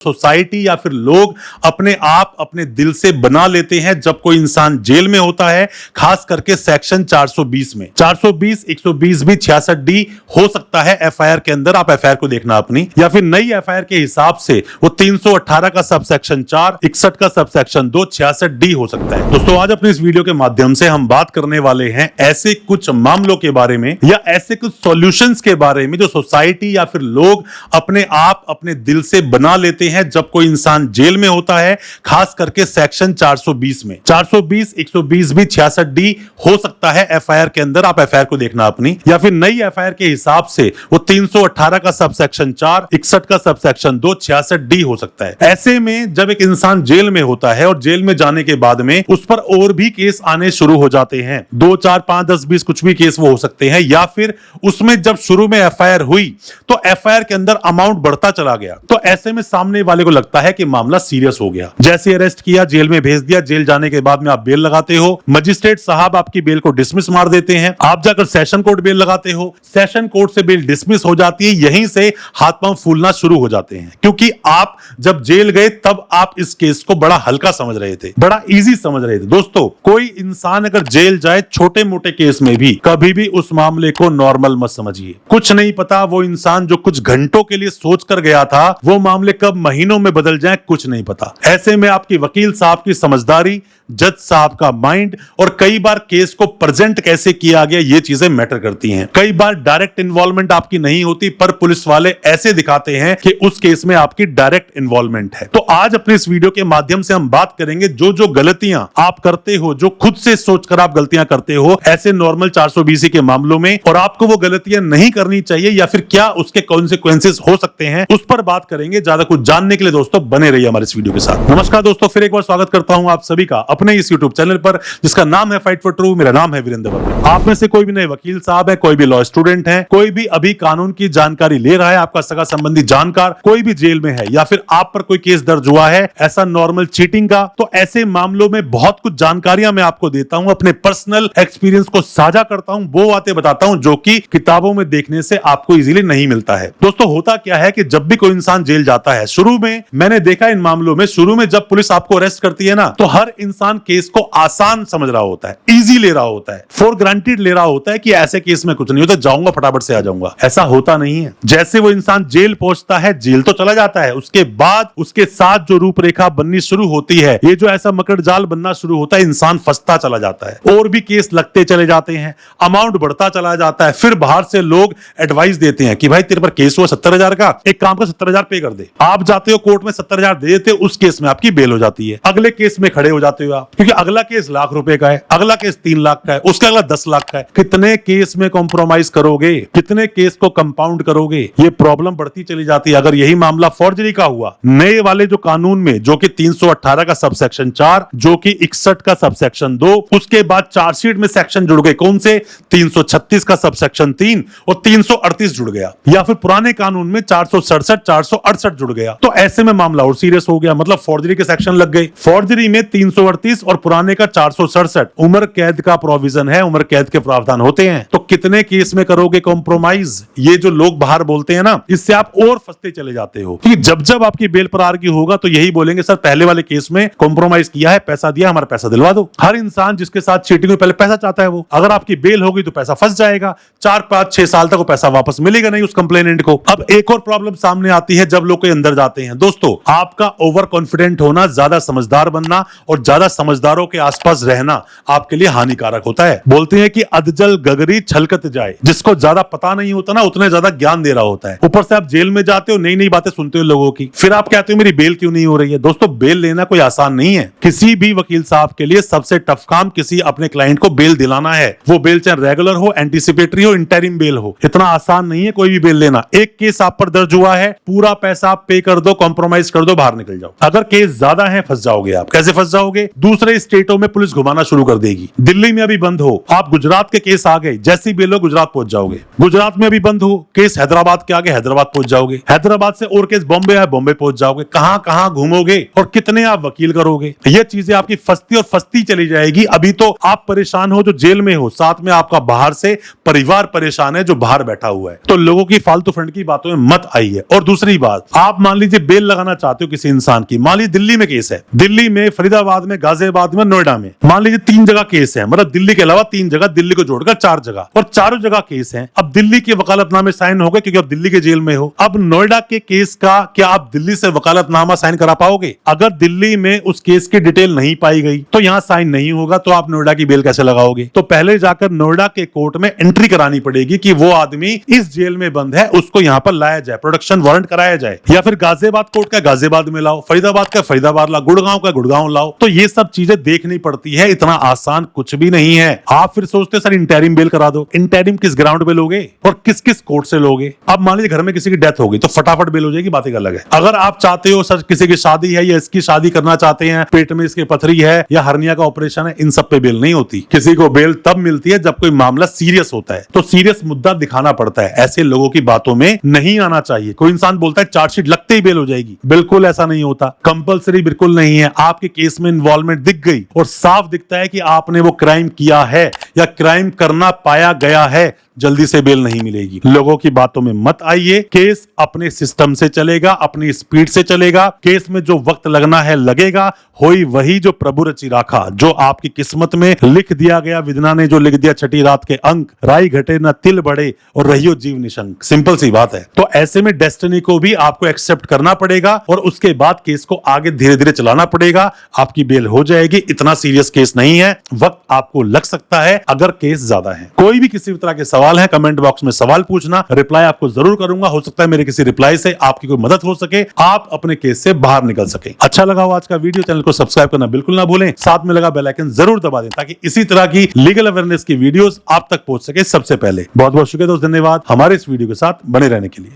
Society या फिर लोग अपने आप अपने दिल से बना लेते हैं जब कोई इंसान जेल में होता है, खास करके सेक्शन 420 में। 420, 120 भी 66D हो सकता है एफआईआर के अंदर। आप एफआईआर को देखना अपनी, या फिर नई एफआईआर के हिसाब से वो 318 का सब सेक्शन 4, 61 का सब सेक्शन 2, 66D हो सकता है। दोस्तों, आज अपने इस वीडियो के माध्यम से हम बात करने वाले हैं ऐसे कुछ मामलों के बारे में या ऐसे कुछ सॉल्यूशंस के बारे में जो सोसाइटी या फिर लोग अपने आप अपने दिल से बना लेते हैं जब कोई इंसान जेल में होता है, खास करके सेक्शन 420 में। 420, 120 भी 66D हो सकता है एफआईआर के अंदर। आप एफआईआर को देखना अपनी, या फिर नई एफआईआर के हिसाब से वो 318 का सब सेक्शन 4, 61 का सब सेक्शन 2, 66D हो सकता है। ऐसे में जब एक इंसान जेल में होता है और जेल में जाने के बाद में उस पर और भी केस आने शुरू हो जाते हैं, 2, 4, 5, 10, 20 कुछ भी केस वो हो सकते हैं, या फिर उसमें जब शुरू में एफआईआर हुई तो एफआईआर के अंदर अमाउंट बढ़ता चला गया, तो ऐसे में सामने वाले को लगता है कि मामला सीरियस हो गया। जैसे अरेस्ट किया, जेल में भेज दिया, जेल जाने के बाद में आप बेल लगाते हो, मजिस्ट्रेट साहब आपकी बेल को डिसमिस मार देते हैं, आप जाकर सेशन कोर्ट बेल लगाते हो, सेशन कोर्ट से बेल डिसमिस हो जाती है। यहीं से हाथ पांव फूलना शुरू हो जाते हैं, क्योंकि आप जब जेल गए तब आप इस केस को बड़ा हल्का समझ रहे थे, बड़ा इजी समझ रहे थे। दोस्तों, कोई इंसान अगर जेल जाए छोटे मोटे केस में भी, कभी भी उस मामले को नॉर्मल मत समझिए। कुछ नहीं पता वो इंसान जो कुछ घंटों के लिए सोच कर गया था, वो मामले कब महीनों में बदल जाए कुछ नहीं पता। ऐसे में आपकी वकील साहब की समझदारी, जज साहब का माइंड और कई बार केस को प्रेजेंट कैसे किया गया, ये चीजें मैटर करती हैं। कई बार डायरेक्ट इन्वॉल्वमेंट आपकी नहीं होती, पर पुलिस वाले ऐसे दिखाते हैं कि उस केस में आपकी डायरेक्ट इन्वॉल्वमेंट है। तो आज अपने इस वीडियो के माध्यम से हम बात करेंगे जो जो गलतियां आप करते हो, जो खुद से सोचकर आप गलतियां करते हो ऐसे नॉर्मल 420 के मामलों में, और आपको वो गलतियां नहीं करनी चाहिए या फिर क्या उसके कॉन्सिक्वेंसेस हो सकते हैं, उस पर बात करेंगे। ज्यादा कुछ जानने के लिए दोस्तों बने रहिए हमारे इस वीडियो के साथ। नमस्कार दोस्तों, फिर एक बार स्वागत करता हूं आप सभी का अपने इस YouTube चैनल पर, जिसका नाम है फाइट फॉर ट्रू। मेरा नाम है वीरेंद्र वर्मा। आप में से कोई भी नए वकील साहब है, कोई भी लॉ स्टूडेंट है, कोई भी अभी कानून की जानकारी ले रहा है, आपका सगा संबंधी जानकार कोई भी जेल में है, या फिर आप पर कोई केस दर्ज हुआ है ऐसा नॉर्मल चीटिंग का, तो ऐसे मामलों में बहुत कुछ जानकारियां मैं आपको देता हूं, अपने पर्सनल एक्सपीरियंस को साझा करता हूं, वो बातें बताता हूं जो कि किताबों में देखने से आपको इजीली नहीं मिलता है। दोस्तों, होता क्या है कि जब भी कोई इंसान जेल जाता है, शुरू में मैंने देखा इन मामलों में, शुरू में जब पुलिस आपको अरेस्ट करती है ना, तो हर इंसान केस को आसान समझ रहा होता है, इजी ले रहा होता है, फॉर ग्रांटेड ले रहा होता है कि ऐसे केस में कुछ नहीं होता, जाऊंगा फटाफट से आ जाऊंगा। ऐसा होता नहीं है। जैसे वो इंसान जेल पहुंचता है, जेल तो चला जाता है, उसके बाद उसके साथ जो रूपरेखा बननी शुरू होती है, ये जो ऐसा मकड़ जाल बनना शुरू होता है, इंसान फंसता चला जाता है, और भी केस लगते चले जाते हैं, अमाउंट बढ़ता चला जाता है। फिर बाहर से लोग एडवाइस देते हैं कि भाई तेरे पर केस हुआ 70,000 का, एक काम कर 70,000 पे कर दे। आप जाते हो कोर्ट में, 70,000 दे देते हो, उस केस में आपकी बेल हो जाती है। अगले केस में खड़े हो जाते हो आप, क्योंकि अगला केस ₹1,00,000 का है, अगला केस 3 लाख का है, उसका अगला 10 लाख का है। कितने केस में कॉम्प्रोमाइज करोगे, कितने केस को कंपाउंड करोगे, ये प्रॉब्लम बढ़ती चली जाती है। अगर यही मामला फॉर्जरी का हुआ, नए वाले जो कानून में, जो कि 318 का सब सेक्शन 4, जो कि 61 का सब सेक्शन 2, उसके बाद चार्जशीट में सेक्शन जुड़ गए, कौन से, 336 का सब सेक्शन 3 और 338 जुड़ गया, या फिर पुराने कानून में 467, 468 जुड़ गया, तो ऐसे में मामला और सीरियस हो गया। मतलब फॉर्जरी के सेक्शन लग गए। फॉर्जरी में 338 और पुराने का 467 उम्र कैद का प्रोविजन है, उम्र कैद के प्रावधान होते हैं। तो कितने केस में करोगे कॉम्प्रोमाइज, ये जो लोग बाहर बोलते हैं ना, इससे आप और फंसते चले जाते हो। क्योंकि जब जब आपकी बेल पर आर्ग्यू होगा तो यही बोलेंगे, सर पहले वाले केस में कॉम्प्रोमाइज किया है, पैसा दिया, हमारा पैसा दिलवा दो। हर इंसान जिसके साथ चीटिंग में पहले पैसा चाहता है, वो अगर आपकी बेल होगी तो पैसा फंस जाएगा, 4, 5, 6 साल तक वो पैसा वापस मिलेगा नहीं उस कंप्लेनेंट को। अब एक और प्रॉब्लम सामने आती है जब लोग कोई अंदर जाते हैं। दोस्तों, आपका ओवर कॉन्फिडेंट होना, ज्यादा समझदार बनना और ज्यादा समझदारों के आसपास रहना आपके लिए हानिकारक होता है। बोलते हैं कि अधजल गगरी छलकत जाए, जिसको ज्यादा पता नहीं होता ना, उतने ज्यादा ज्ञान दे रहा होता है। ऊपर से आप जेल में जाते हो, नई नई बातें सुनते हो लोगों की, फिर आप कहते हो मेरी बेल क्यों नहीं हो रही है। दोस्तों, बेल लेना कोई आसान नहीं है। किसी भी वकील साहब के लिए सबसे टफ काम किसी अपने क्लाइंट को बेल दिलाना है। वो बेल चाहे रेगुलर हो, एंटीसिपेटरी हो, इंटरिम बेल हो, इतना आसान नहीं है कोई भी बेल लेना। एक केस आप पर दर्ज हुआ है, पूरा पैसा आप पे कर दो, कॉम्प्रोमाइज कर दो, बाहर निकल जाओ। अगर केस ज्यादा है, फंस जाओगे आप। कैसे फंस जाओगे? दूसरे स्टेटों में पुलिस घुमाना शुरू कर देगी। दिल्ली में अभी बंद हो, आप गुजरात के केस आ गए, जैसी बेल हो गुजरात पहुंच जाओगे। गुजरात में अभी बंद हो, केस हैदराबाद के आगे हैदराबाद पहुंच जाओगे। हैदराबाद से और केस बॉम्बे है, बॉम्बे पहुंच जाओगे। कहां कहां घूमोगे और कितने आप वकील करोगे? ये चीजें आपकी फंसती और फंसती चली जाएगी। अभी तो आप परेशान हो जो जेल में हो, साथ में आपका बाहर से परिवार परेशान है जो बाहर बैठा हुआ है। तो लोगों की फालतू फंड की बातों में मत आइए। और दूसरी बात, आप मान लीजिए लीजिए बेल लगाना चाहते हो किसी इंसान की, मान लीजिए दिल्ली में केस है, दिल्ली में, फरीदाबाद में, गाजियाबाद में, नोएडा में, मान लीजिए 3 जगह केस है, मतलब दिल्ली के अलावा 3 जगह, दिल्ली को जोड़कर 4 जगह, और चारों जगह केस है। अब दिल्ली के वकालतनामे साइन हो गए क्योंकि अब दिल्ली के जेल में हो। अब नोएडा के केस का क्या आप दिल्ली से वकालतनामा साइन करा पाओगे? अगर दिल्ली में उस केस की डिटेल नहीं पाई गई तो यहां साइन नहीं होगा, तो आप नोएडा की बेल कैसे लगाओगे? तो पहले जाकर नोएडा के कोर्ट में एंट्री करानी पड़ेगी कि वो आदमी इस जेल में बंद है, उसको यहां पर लाया जाए, प्रोडक्शन वारंट कराया जाए, या फिर गाजियाबाद कोर्ट का गाजियाबाद में लाओ, फरीदाबाद का फरीदाबाद लाओ, गुड़गांव का गुड़गांव लाओ। तो ये सब चीजें देखनी पड़ती है, इतना आसान कुछ भी नहीं है। आप फिर सोचते सर इंटरिम बेल करा दो, इंटरिम किस ग्राउंड पे लोगे और किस किस कोर्ट से लोगे? अब मान लीजिए घर में किसी की डेथ हो गई तो फटाफट बेल हो जाएगी, बात एक अलग है। अगर आप चाहते हो सर किसी की शादी है या इसकी शादी करना चाहते हैं, पेट में इसके पथरी है या हर्निया का ऑपरेशन है, इन सब पे बेल नहीं होती। किसी को बेल तब मिलती है जब कोई मामला सीरियस होता है, तो सीरियस मुद्दा दिखाना पड़ता है। ऐसे लोगों की बातों में नहीं आना चाहिए। कोई इंसान बोलता है चार्जशीट लगते ही बेल हो जाएगी, बिल्कुल ऐसा नहीं होता, कंपलसरी बिल्कुल नहीं है। आपके केस में इन्वॉल्वमेंट दिख गई और साफ दिखता है कि आपने वो क्राइम किया है या क्राइम करना पाया गया है, जल्दी से बेल नहीं मिलेगी। लोगों की बातों में मत आइए। केस अपने सिस्टम से चलेगा, अपनी स्पीड से चलेगा। केस में जो वक्त लगना है लगेगा। होई वही जो प्रभु रचि राखा, जो आपकी किस्मत में लिख दिया गया, विधना ने जो लिख दिया छठी रात के अंक, राई घटे न तिल बढ़े और रहियो जीव निशंक। सिंपल सी बात है। तो ऐसे में डेस्टिनी को भी आपको एक्सेप्ट करना पड़ेगा और उसके बाद केस को आगे धीरे धीरे चलाना पड़ेगा। आपकी बेल हो जाएगी। इतना सीरियस केस नहीं है, वक्त आपको लग सकता है अगर केस ज्यादा है। कोई भी किसी भी तरह के सवाल है, कमेंट बॉक्स में सवाल पूछना, रिप्लाई आपको जरूर करूंगा। हो सकता है मेरे किसी रिप्लाई से आपकी कोई मदद हो सके, आप अपने केस से बाहर निकल सके। अच्छा लगा हो आज का वीडियो, चैनल को सब्सक्राइब करना बिल्कुल ना भूलें, साथ में लगा बेल आइकन जरूर दबा दें ताकि इसी तरह की लीगल अवेयरनेस की वीडियोस आप तक पहुंच सके सबसे पहले। बहुत बहुत शुक्रिया दोस्त, धन्यवाद हमारे इस वीडियो के साथ बने रहने के लिए।